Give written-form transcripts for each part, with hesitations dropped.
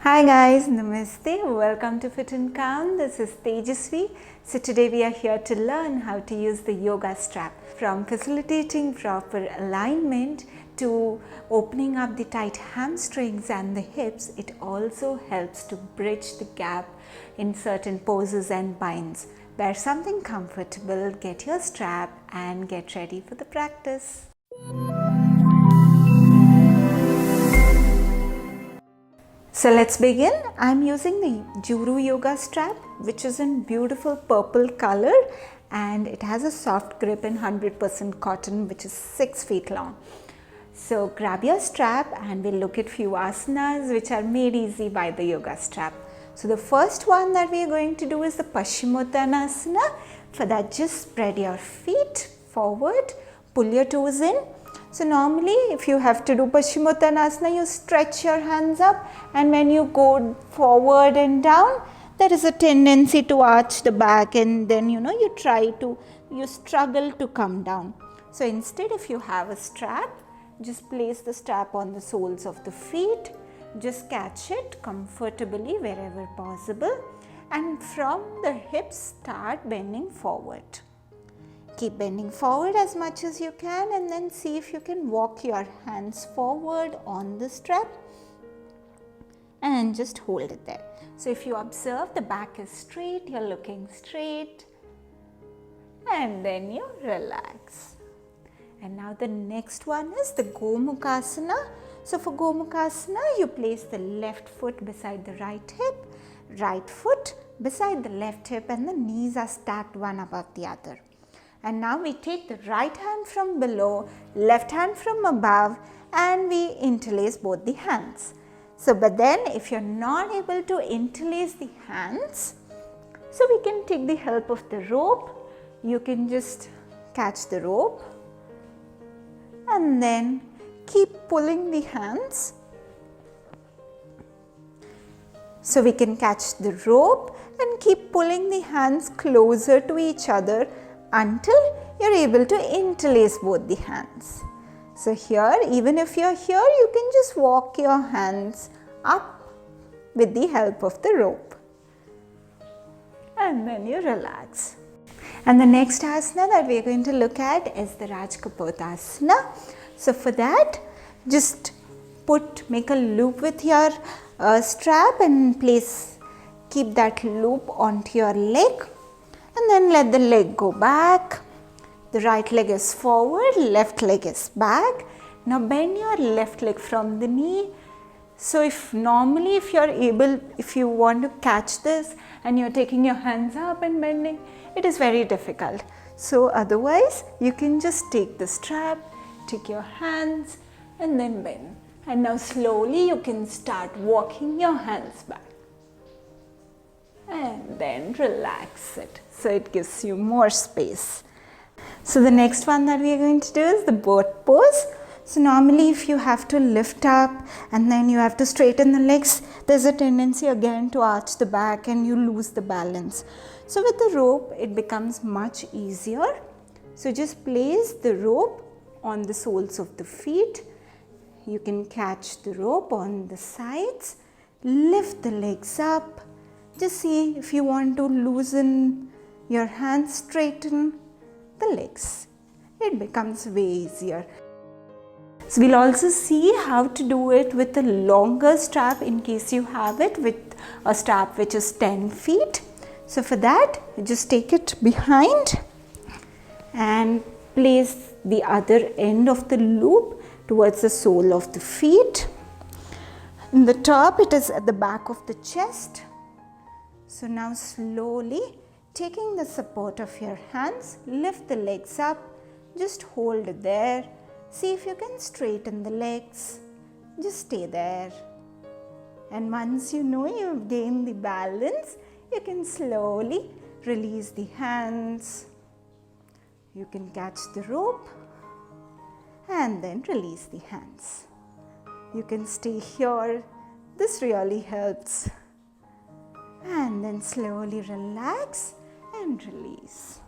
Hi guys, Namaste, welcome to FitNCalm. This is Tejasvi. So today we are here to learn how to use the yoga strap. From facilitating proper alignment to opening up the tight hamstrings and the hips, it also helps to bridge the gap in certain poses and binds. Wear something comfortable, get your strap and get ready for the practice. So let's begin. I'm using the Juru Yoga strap, which is in beautiful purple color and it has a soft grip in 100% cotton, which is 6 feet long. So grab your strap and we'll look at few asanas which are made easy by the yoga strap. So the first one that we are going to do is the Paschimottanasana. For that, just spread your feet forward, pull your toes in. So normally if you have to do Paschimottanasana, you stretch your hands up, and when you go forward and down, there is a tendency to arch the back, and then you struggle to come down. So instead, if you have a strap, just place the strap on the soles of the feet, just catch it comfortably wherever possible, and from the hips start bending forward. Keep bending forward as much as you can, and then see if you can walk your hands forward on the strap and just hold it there. So if you observe, the back is straight, you're looking straight, and then you relax. And now the next one is the Gomukhasana. So for Gomukhasana, you place the left foot beside the right hip, right foot beside the left hip, and the knees are stacked one above the other. And now we take the right hand from below, left hand from above, and we interlace both the hands. So, but then if you're not able to interlace the hands, so we can take the help of the rope. You can just catch the rope and then keep pulling the hands. So we can catch the rope and keep pulling the hands closer to each other until you're able to interlace both the hands. So here, even if you're here, you can just walk your hands up with the help of the rope. And then you relax. And the next asana that we're going to look at is the Rajakapotasana. So for that, just make a loop with your strap and keep that loop onto your leg. And then let the leg go back. The right leg is forward, left leg is back. Now bend your left leg from the knee. So if you want to catch this and you're taking your hands up and bending, it is very difficult. So otherwise, you can just take the strap, take your hands and then bend. And now slowly you can start walking your hands back. And then relax it, so it gives you more space. So the next one that we are going to do is the boat pose. So normally if you have to lift up and then you have to straighten the legs, there's a tendency again to arch the back and you lose the balance. So with the rope, it becomes much easier. So just place the rope on the soles of the feet. You can catch the rope on the sides, lift the legs up. Just see if you want to loosen your hands, straighten the legs. It becomes way easier. So we'll also see how to do it with a longer strap in case you have it with a strap which is 10 feet. So for that, just take it behind and place the other end of the loop towards the sole of the feet. In the top, it is at the back of the chest. So now slowly taking the support of your hands, lift the legs up, just hold it there. See if you can straighten the legs, just stay there. And once you've gained the balance, you can slowly release the hands. You can catch the rope and then release the hands. You can stay here. This really helps. And then slowly relax and release.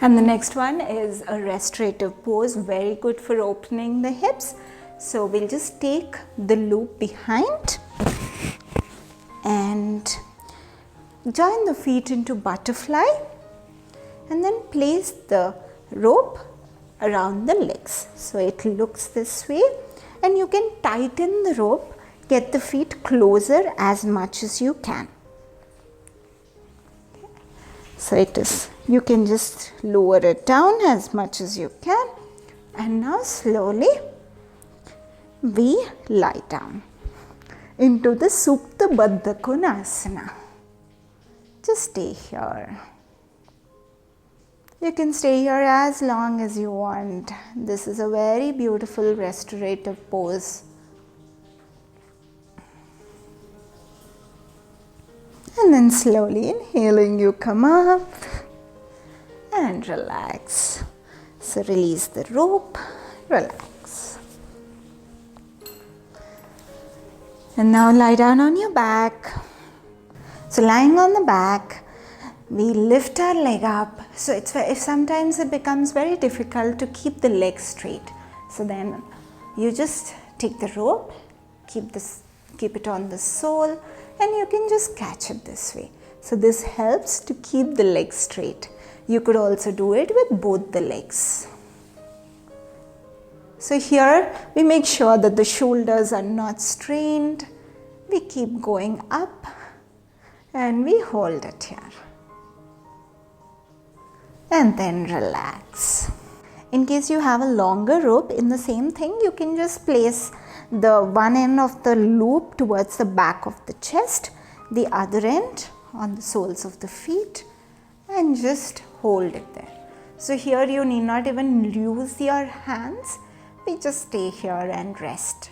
And the next one is a restorative pose, very good for opening the hips. So we'll just take the loop behind and join the feet into butterfly, and then place the rope around the legs. So it looks this way, and you can tighten the rope, get the feet closer as much as you can. So it is, you can just lower it down as much as you can, and now slowly we lie down into the Supta Baddhakonasana. Just stay here. You can stay here as long as you want. This is a very beautiful restorative pose. And then slowly inhaling, you come up and relax. So release the rope, relax. And now lie down on your back. So lying on the back, we lift our leg up. So if sometimes it becomes very difficult to keep the leg straight. So then you just take the rope, keep it on the sole, and you can just catch it this way. So this helps to keep the leg straight. You could also do it with both the legs. So here we make sure that the shoulders are not strained. We keep going up and we hold it here. And then relax. In case you have a longer rope, in the same thing, you can just place the one end of the loop towards the back of the chest, the other end on the soles of the feet, and just hold it there. So here you need not even use your hands, we just stay here and rest.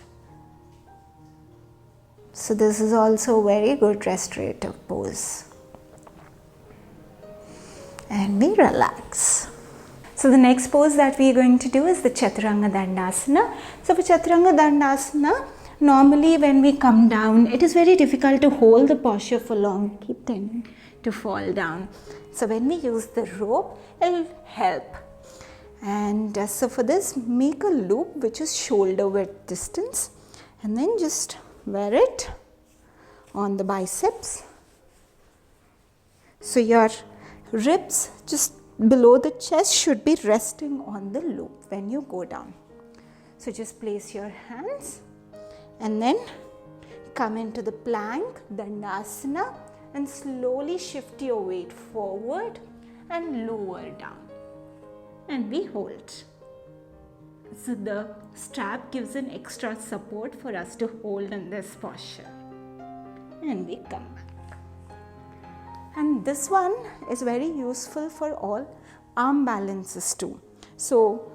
So this is also a very good restorative pose. And we relax. So the next pose that we are going to do is the Chaturangadandasana. So for Chaturangadandasana, normally when we come down, it is very difficult to hold the posture for long, keep tending to fall down. So when we use the rope, it will help. And so for this, make a loop which is shoulder width distance, and then just wear it on the biceps. So your ribs just below the chest should be resting on the loop when you go down. So just place your hands and then come into the plank, Dandasana, and slowly shift your weight forward and lower down. And we hold. So the strap gives an extra support for us to hold in this posture. And we come back. And this one is very useful for all arm balances too. So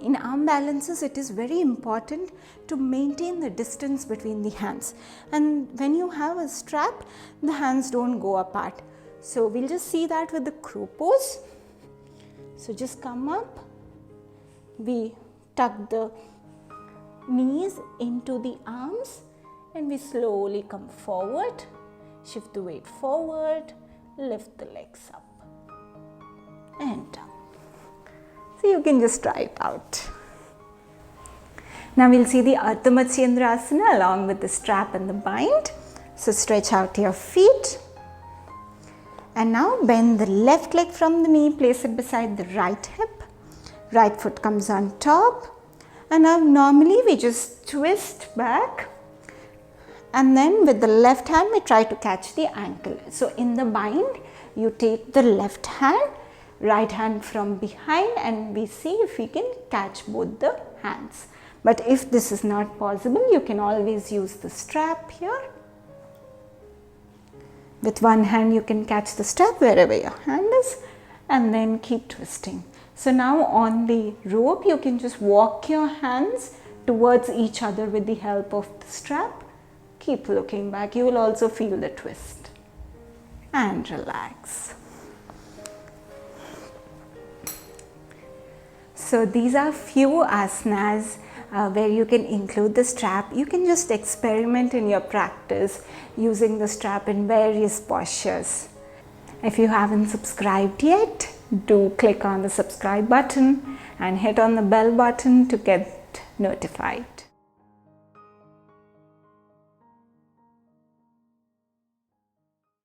in arm balances, it is very important to maintain the distance between the hands. And when you have a strap, the hands don't go apart. So we'll just see that with the crow pose. So just come up, we tuck the knees into the arms, and we slowly come forward, shift the weight forward, lift the legs up and down. So you can just try it out. Now we'll see the Ardhmatsyendrasana along with the strap and the bind. So stretch out your feet. And now bend the left leg from the knee, place it beside the right hip. Right foot comes on top. And now normally we just twist back. And then with the left hand, we try to catch the ankle. So in the bind, you take the left hand, right hand from behind, and we see if we can catch both the hands. But if this is not possible, you can always use the strap here. With one hand, you can catch the strap wherever your hand is, and then keep twisting. So now on the rope, you can just walk your hands towards each other with the help of the strap. Keep looking back. You will also feel the twist. And relax. So these are few asanas where you can include the strap. You can just experiment in your practice using the strap in various postures. If you haven't subscribed yet, do click on the subscribe button and hit on the bell button to get notified.